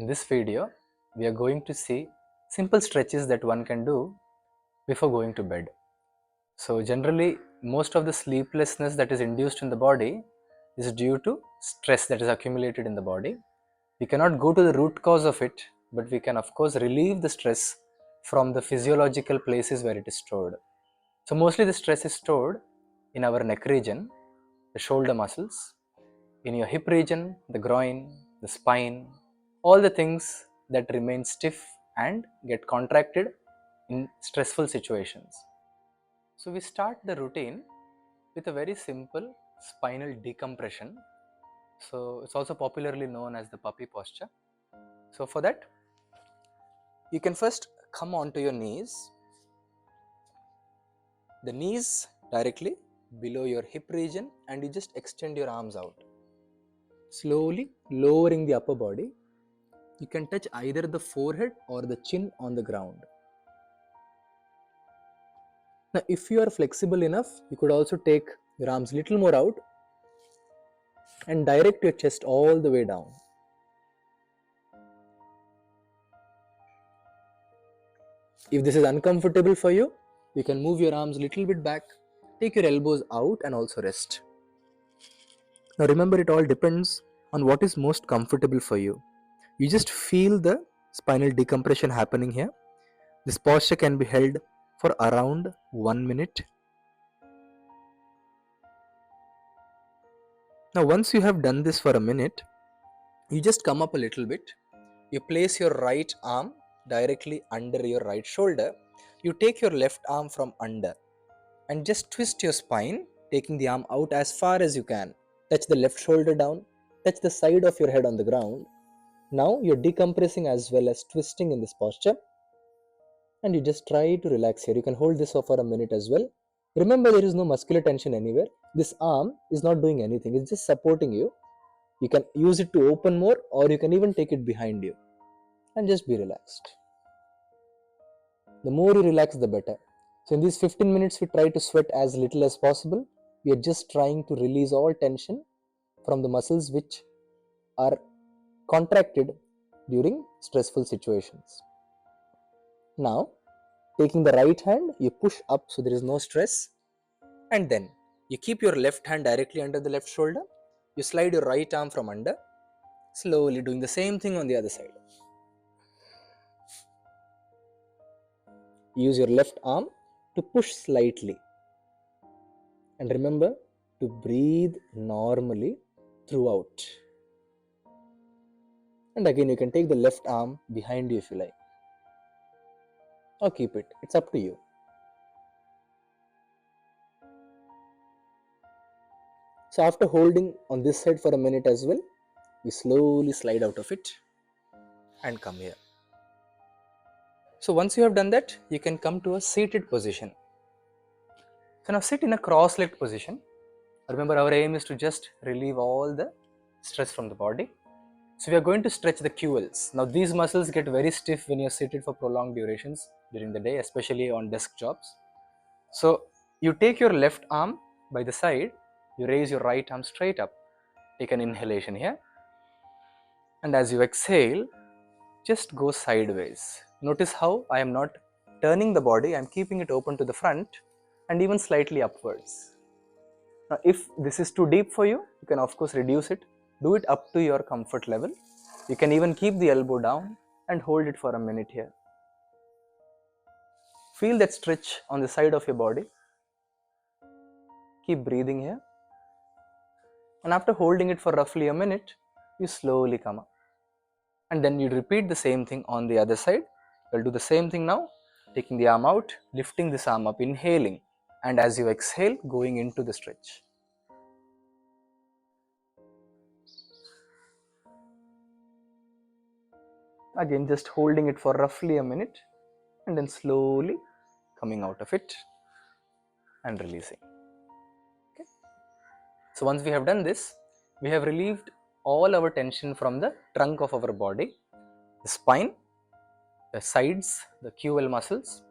In this video, we are going to see simple stretches that one can do before going to bed. So generally, most of the sleeplessness that is induced in the body is due to stress that is accumulated in the body. We cannot go to the root cause of it, but we can of course relieve the stress from the physiological places where it is stored. So mostly the stress is stored in our neck region, the shoulder muscles, in your hip region, the groin, the spine, all the things that remain stiff and get contracted in stressful situations. So we start the routine with a very simple spinal decompression. So it's also popularly known as the puppy posture. So for that, you can first come onto your knees, the knees directly below your hip region, and you just extend your arms out. Slowly lowering the upper body, you can touch either the forehead or the chin on the ground. Now, if you are flexible enough, you could also take your arms a little more out and direct your chest all the way down. If this is uncomfortable for you, you can move your arms a little bit back, take your elbows out and also rest. Now remember, it all depends on what is most comfortable for you. You just feel the spinal decompression happening here. This posture can be held for around 1 minute. Now once you have done this for a minute, you just come up a little bit. You place your right arm directly under your right shoulder. You take your left arm from under and just twist your spine, taking the arm out as far as you can. Touch the left shoulder down, touch the side of your head on the ground. Now you're decompressing as well as twisting in this posture, and you just try to relax here. You can hold this for a minute as well. Remember, there is no muscular tension anywhere. This arm is not doing anything, it's just supporting you. You can use it to open more, or you can even take it behind you and just be relaxed. The more you relax, the better. So in these 15 minutes, we try to sweat as little as possible. We are just trying to release all tension from the muscles which are contracted during stressful situations. Now, taking the right hand, you push up so there is no stress, and then you keep your left hand directly under the left shoulder. You slide your right arm from under, slowly doing the same thing on the other side. Use your left arm to push slightly, and remember to breathe normally throughout. And again, you can take the left arm behind you if you like, or keep it, it's up to you. So after holding on this side for a minute as well, you slowly slide out of it and come here. So once you have done that, you can come to a seated position. So now sit in a cross-legged position. Remember, our aim is to just relieve all the stress from the body. So we are going to stretch the QLs. Now these muscles get very stiff when you are seated for prolonged durations during the day, especially on desk jobs. So you take your left arm by the side, you raise your right arm straight up. Take an inhalation here, and as you exhale, just go sideways. Notice how I am not turning the body, I am keeping it open to the front and even slightly upwards. Now if this is too deep for you, you can of course reduce it. Do it up to your comfort level. You can even keep the elbow down and hold it for a minute here. Feel that stretch on the side of your body. Keep breathing here. And after holding it for roughly a minute, you slowly come up. And then you repeat the same thing on the other side. You'll do the same thing now, taking the arm out, lifting this arm up, inhaling, and as you exhale, going into the stretch. Again, just holding it for roughly a minute and then slowly coming out of it and releasing. Okay. So once we have done this, we have relieved all our tension from the trunk of our body, the spine, the sides, the QL muscles.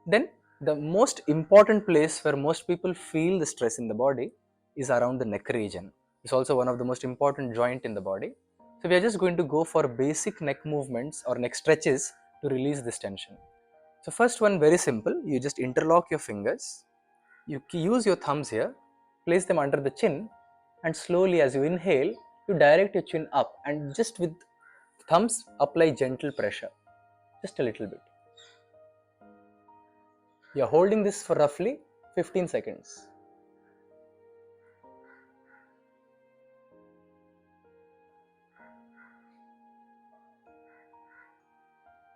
Then the most important place where most people feel the stress in the body is around the neck region. It's also one of the most important joint in the body. So we are just going to go for basic neck movements or neck stretches to release this tension. So first one, very simple. You just interlock your fingers. You use your thumbs here, place them under the chin, and slowly as you inhale, you direct your chin up and just with thumbs apply gentle pressure, just a little bit. You are holding this for roughly 15 seconds.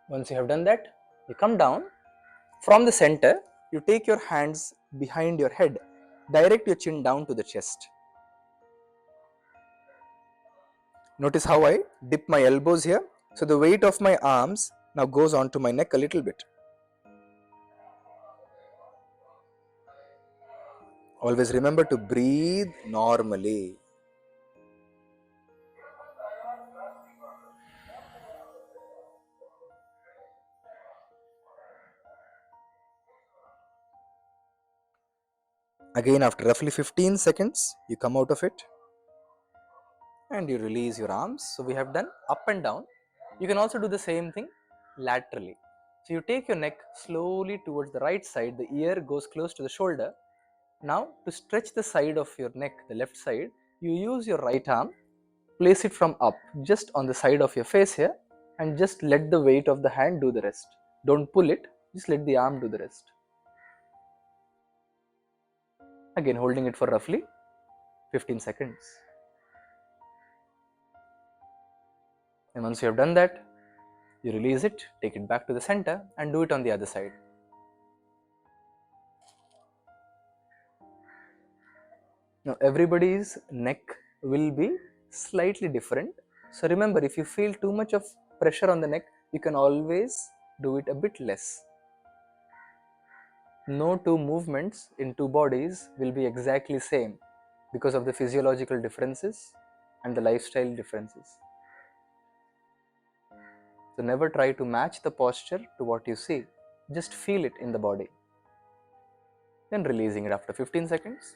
Once you have done that, you come down. From the center, you take your hands behind your head, direct your chin down to the chest. Notice how I dip my elbows here. So the weight of my arms now goes onto my neck a little bit. Always remember to breathe normally. Again, after roughly 15 seconds, you come out of it and you release your arms. So we have done up and down. You can also do the same thing laterally. So you take your neck slowly towards the right side, the ear goes close to the shoulder. Now to stretch the side of your neck, the left side, you use your right arm, place it from up, just on the side of your face here, and just let the weight of the hand do the rest. Don't pull it, just let the arm do the rest. Again, holding it for roughly 15 seconds. And once you have done that, you release it, take it back to the center and do it on the other side. Now everybody's neck will be slightly different. So remember, if you feel too much of pressure on the neck, you can always do it a bit less. No two movements in two bodies will be exactly same because of the physiological differences and the lifestyle differences. So never try to match the posture to what you see. Just feel it in the body. Then releasing it after 15 seconds.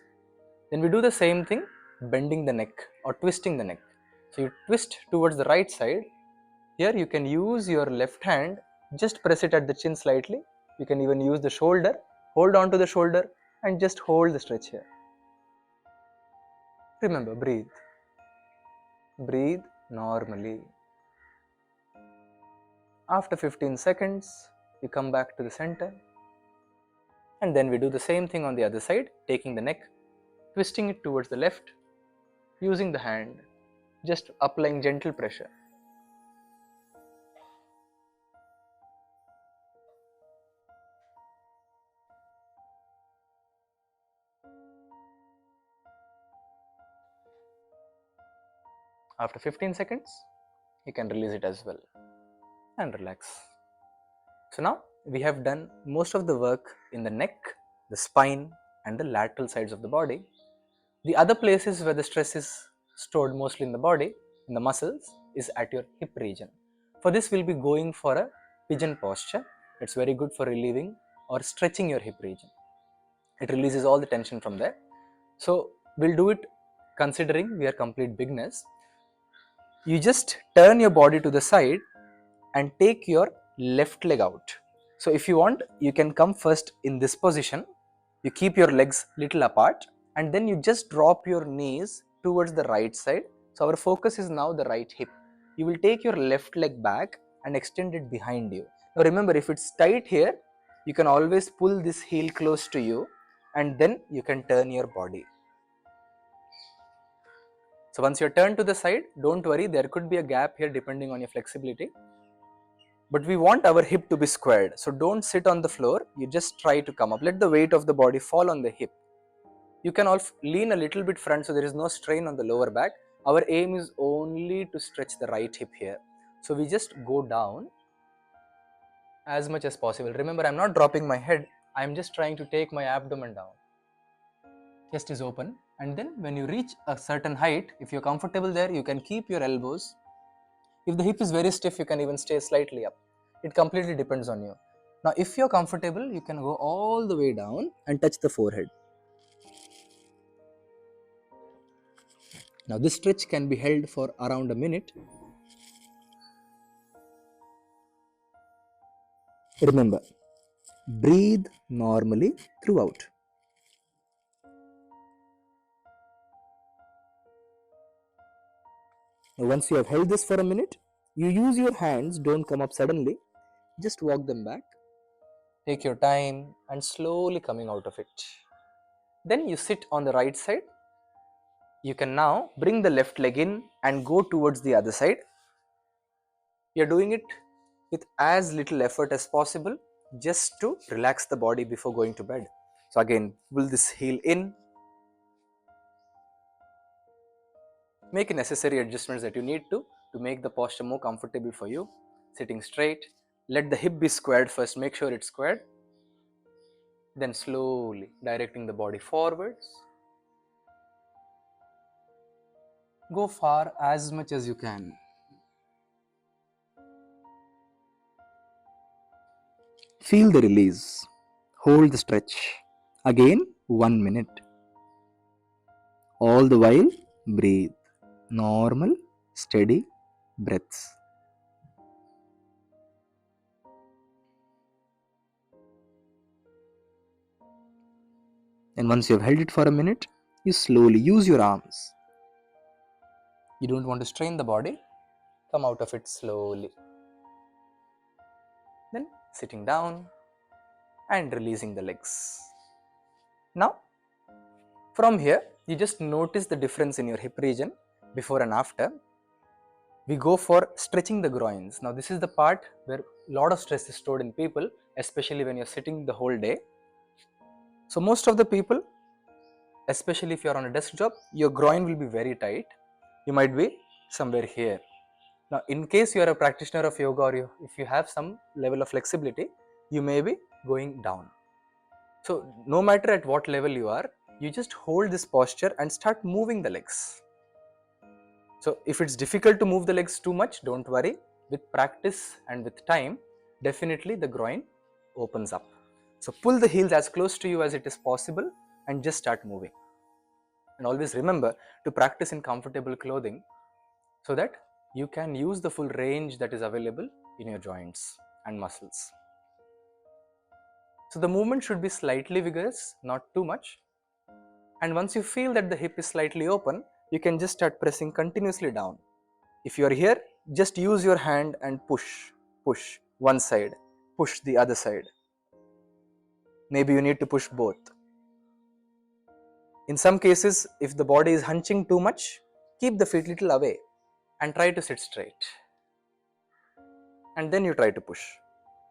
Then we do the same thing, bending the neck or twisting the neck. So you twist towards the right side. Here you can use your left hand, just press it at the chin slightly. You can even use the shoulder, hold on to the shoulder and just hold the stretch here. Remember, breathe. Breathe normally. After 15 seconds, you come back to the center. And then we do the same thing on the other side, taking the neck, twisting it towards the left, using the hand, just applying gentle pressure. After 15 seconds, you can release it as well and relax. So now we have done most of the work in the neck, the spine and the lateral sides of the body. The other places where the stress is stored mostly in the body, in the muscles, is at your hip region. For this, we'll be going for a pigeon posture. It's very good for relieving or stretching your hip region. It releases all the tension from there. So we'll do it considering we are complete beginners. You just turn your body to the side and take your left leg out. So if you want, you can come first in this position. You keep your legs little apart and then you just drop your knees towards the right side. So our focus is now the right hip. You will take your left leg back and extend it behind you. Now remember, if it's tight here, you can always pull this heel close to you and then you can turn your body. So once you're turned to the side, don't worry, there could be a gap here depending on your flexibility. But we want our hip to be squared. So don't sit on the floor, you just try to come up. Let the weight of the body fall on the hip. You can also lean a little bit front so there is no strain on the lower back. Our aim is only to stretch the right hip here. So we just go down as much as possible. Remember, I'm not dropping my head, I'm just trying to take my abdomen down. Chest is open, and then when you reach a certain height, if you're comfortable there, you can keep your elbows. If the hip is very stiff, you can even stay slightly up. It completely depends on you. Now, if you're comfortable, you can go all the way down and touch the forehead. Now this stretch can be held for around a minute. Remember, breathe normally throughout. Now once you have held this for a minute, you use your hands, don't come up suddenly, just walk them back. Take your time and slowly coming out of it. Then you sit on the right side. You can now bring the left leg in and go towards the other side. You're doing it with as little effort as possible just to relax the body before going to bed. So again, pull this heel in. Make necessary adjustments that you need to make the posture more comfortable for you. Sitting straight. Let the hip be squared first. Make sure it's squared. Then slowly directing the body forwards. Go far as much as you can. Feel the release. Hold the stretch. Again, 1 minute. All the while, breathe. Normal, steady breaths. And once you have held it for a minute, you slowly use your arms. You don't want to strain the body. Come out of it slowly. Then sitting down and releasing the legs. Now, from here, you just notice the difference in your hip region before and after. We go for stretching the groins. Now, this is the part where a lot of stress is stored in people, especially when you're sitting the whole day. So, most of the people, especially if you're on a desk job, your groin will be very tight. You might be somewhere here. Now, in case you are a practitioner of yoga or if you have some level of flexibility, you may be going down. So, no matter at what level you are, you just hold this posture and start moving the legs. So, if it's difficult to move the legs too much, don't worry. With practice and with time, definitely the groin opens up. So, pull the heels as close to you as it is possible and just start moving. And always remember to practice in comfortable clothing so that you can use the full range that is available in your joints and muscles. So, the movement should be slightly vigorous, not too much. And once you feel that the hip is slightly open, you can just start pressing continuously down. If you are here, just use your hand and push one side, push the other side. Maybe you need to push both. In some cases, if the body is hunching too much, keep the feet little away and try to sit straight. And then you try to push.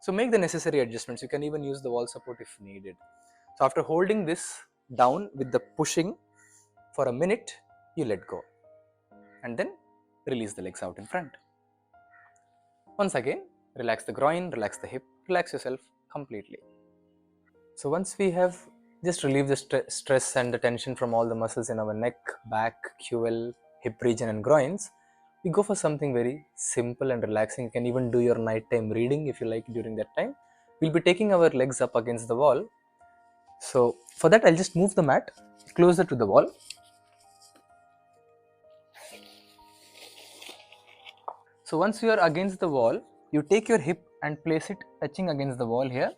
So make the necessary adjustments. You can even use the wall support if needed. So after holding this down with the pushing for a minute, you let go and then release the legs out in front. Once again, relax the groin, relax the hip, relax yourself completely. So once we have just relieved the stress and the tension from all the muscles in our neck, back, QL, hip region and groins, we go for something very simple and relaxing. You can even do your nighttime reading if you like during that time. We'll be taking our legs up against the wall. So for that, I'll just move the mat closer to the wall. So once you are against the wall, you take your hip and place it touching against the wall here,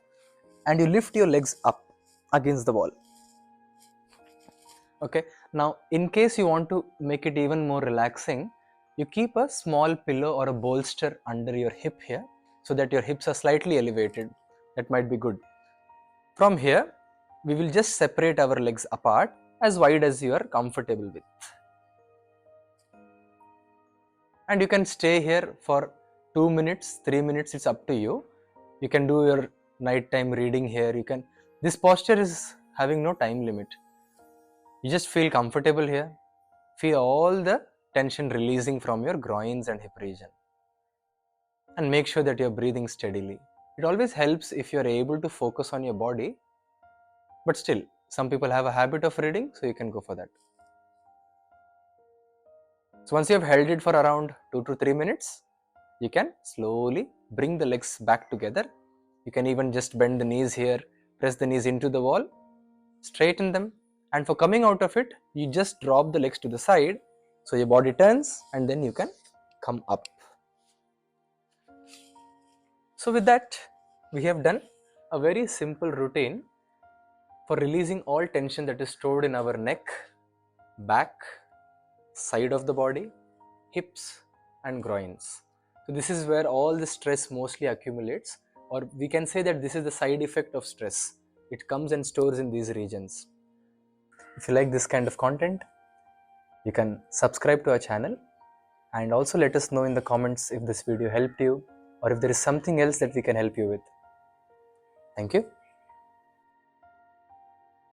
and you lift your legs up against the wall. Okay, now in case you want to make it even more relaxing, you keep a small pillow or a bolster under your hip here so that your hips are slightly elevated. That might be good. From here, we will just separate our legs apart as wide as you are comfortable with. And you can stay here for 2 minutes, 3 minutes, it's up to you. You can do your nighttime reading here. This posture is having no time limit. You just feel comfortable here. Feel all the tension releasing from your groins and hip region. And make sure that you're breathing steadily. It always helps if you're able to focus on your body. But still, some people have a habit of reading, so you can go for that. So once you have held it for around 2 to 3 minutes, you can slowly bring the legs back together. You can even just bend the knees here, press the knees into the wall, straighten them, and for coming out of it, you just drop the legs to the side So your body turns and then you can come up. So with that, we have done a very simple routine for releasing all tension that is stored in our neck, back, side of the body, hips and groins. So this is where all the stress mostly accumulates, or we can say that this is the side effect of stress. It comes and stores in these regions. If you like this kind of content, you can subscribe to our channel and also let us know in the comments if this video helped you or if there is something else that we can help you with. Thank you.